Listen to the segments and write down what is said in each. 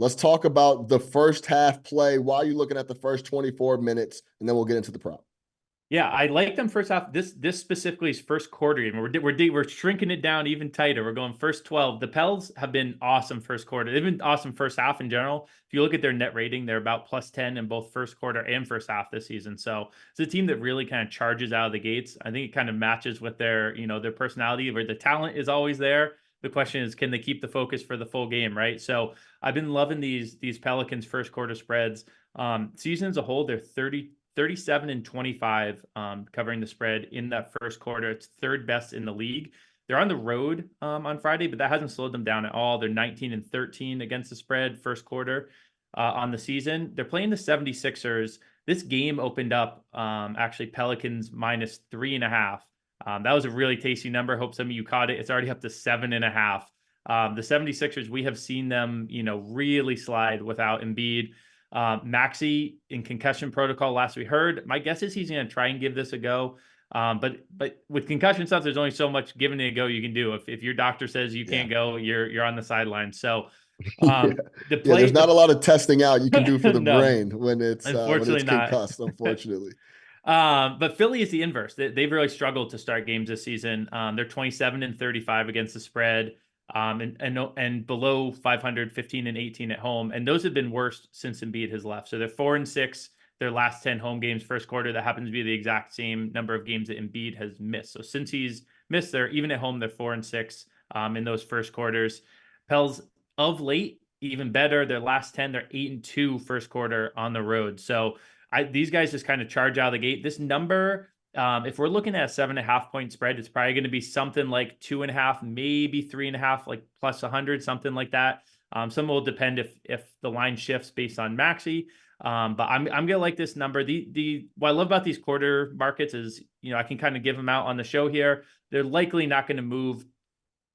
let's talk about the first half play while you're looking at the first 24 minutes, and then we'll get into the prop. Yeah, I like them first half. This specifically is first quarter even. We're shrinking it down even tighter. We're going first 12. The Pels have been awesome first quarter. They've been awesome first half in general. If you look at their net rating, they're about +10 in both first quarter and first half this season. So it's a team that really kind of charges out of the gates. I think it kind of matches with their, their personality, where the talent is always there. The question is, can they keep the focus for the full game, right? So I've been loving these Pelicans first quarter spreads. Season as a whole, they're 37 and 25 covering the spread in that first quarter. It's third best in the league. They're on the road on Friday, but that hasn't slowed them down at all. They're 19 and 13 against the spread first quarter on the season. They're playing the 76ers. This game opened up actually Pelicans -3.5. That was a really tasty number. Hope some of you caught it. It's already up to 7.5. The 76ers, we have seen them, really slide without Embiid. Maxey in concussion protocol last we heard. My guess is he's going to try and give this a go. But with concussion stuff, there's only so much giving it a go you can do. If your doctor says you can't go, you're on the sideline. So there's not a lot of testing out you can do for the no, brain when it's concussed, unfortunately. But Philly is the inverse. They've really struggled to start games this season. They're 27 and 35 against the spread. And below 500, 15 and 18 at home. And those have been worst since Embiid has left. So they're 4 and 6, their last 10 home games, first quarter. That happens to be the exact same number of games that Embiid has missed. So since he's missed, they're even at home, they're 4 and 6 in those first quarters. Pels of late, even better. Their last 10, they're 8 and 2 first quarter on the road. So these guys just kind of charge out of the gate. This number, if we're looking at a 7.5 point spread, it's probably going to be something like 2.5, maybe 3.5, like plus 100, something like that. Some will depend if the line shifts based on Maxey. But I'm gonna like this number. What I love about these quarter markets is, I can kind of give them out on the show here. They're likely not going to move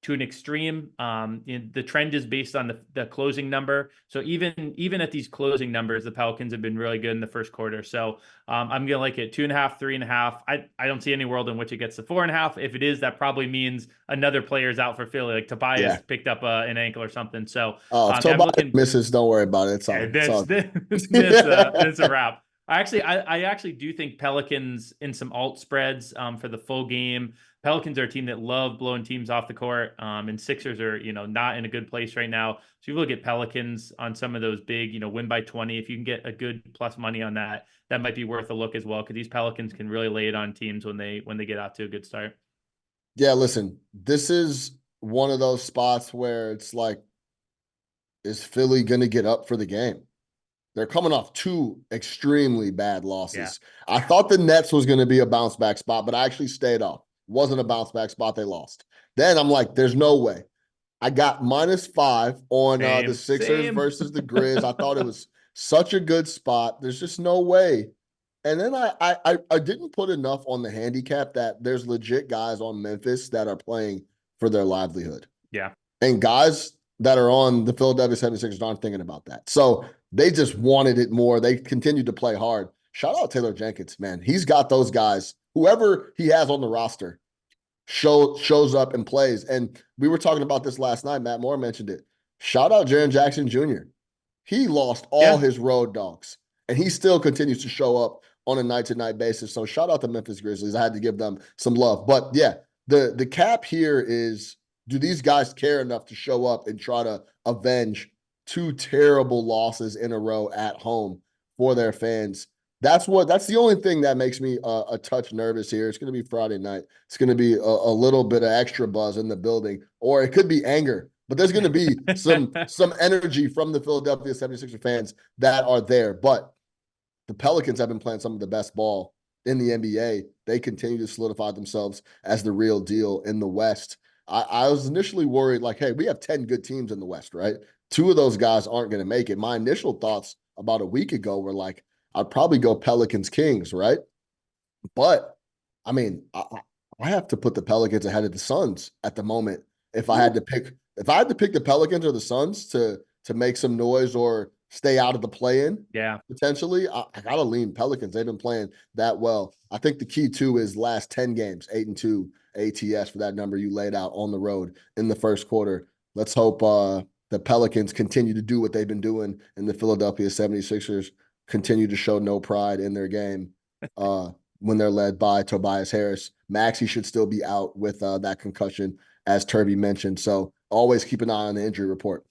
to an extreme. The trend is based on the closing number. So even at these closing numbers, the Pelicans have been really good in the first quarter. So I'm going to like it 2.5, 3.5. I don't see any world in which it gets to 4.5. If it is, that probably means another player's out for Philly, like Tobias picked up an ankle or something. So if Tobias misses, don't worry about it. It's a wrap. I actually do think Pelicans in some alt spreads for the full game. Pelicans are a team that love blowing teams off the court, and Sixers are, not in a good place right now. So if you look at Pelicans on some of those big, win by 20, if you can get a good plus money on that, that might be worth a look as well, because these Pelicans can really lay it on teams when they get out to a good start. Yeah, listen, this is one of those spots where it's like, is Philly going to get up for the game? They're coming off 2 extremely bad losses. Yeah. I thought the Nets was going to be a bounce back spot, but I actually stayed off. Wasn't a bounce back spot. They lost. Then I'm like, there's no way. I got -5 on the Sixers versus the Grizz. I thought it was such a good spot. There's just no way. And then I didn't put enough on the handicap that there's legit guys on Memphis that are playing for their livelihood. Yeah. And guys that are on the Philadelphia 76ers aren't thinking about that. So they just wanted it more. They continued to play hard. Shout out Taylor Jenkins, man. He's got those guys. Whoever he has on the roster shows up and plays. And we were talking about this last night. Matt Moore mentioned it. Shout out Jaren Jackson Jr. He lost all his road dogs, and he still continues to show up on a night-to-night basis. So shout out to Memphis Grizzlies. I had to give them some love. But yeah, the cap here is, do these guys care enough to show up and try to avenge 2 terrible losses in a row at home for their fans? That's the only thing that makes me a touch nervous here. It's going to be Friday night. It's going to be a little bit of extra buzz in the building, or it could be anger, but there's going to be some energy from the Philadelphia 76er fans that are there. But the Pelicans have been playing some of the best ball in the NBA. They continue to solidify themselves as the real deal in the West. I was initially worried, like, hey, we have 10 good teams in the West, right? 2 of those guys aren't going to make it. My initial thoughts about a week ago were like, I'd probably go Pelicans Kings, right? But I mean, I have to put the Pelicans ahead of the Suns at the moment. If I had to pick the Pelicans or the Suns to make some noise or stay out of the play-in, potentially, I gotta lean Pelicans. They've been playing that well. I think the key too is last 10 games, 8 and 2 ATS for that number you laid out on the road in the first quarter. Let's hope the Pelicans continue to do what they've been doing, and the Philadelphia 76ers continue to show no pride in their game when they're led by Tobias Harris. Maxey should still be out with that concussion, as Turby mentioned. So always keep an eye on the injury report.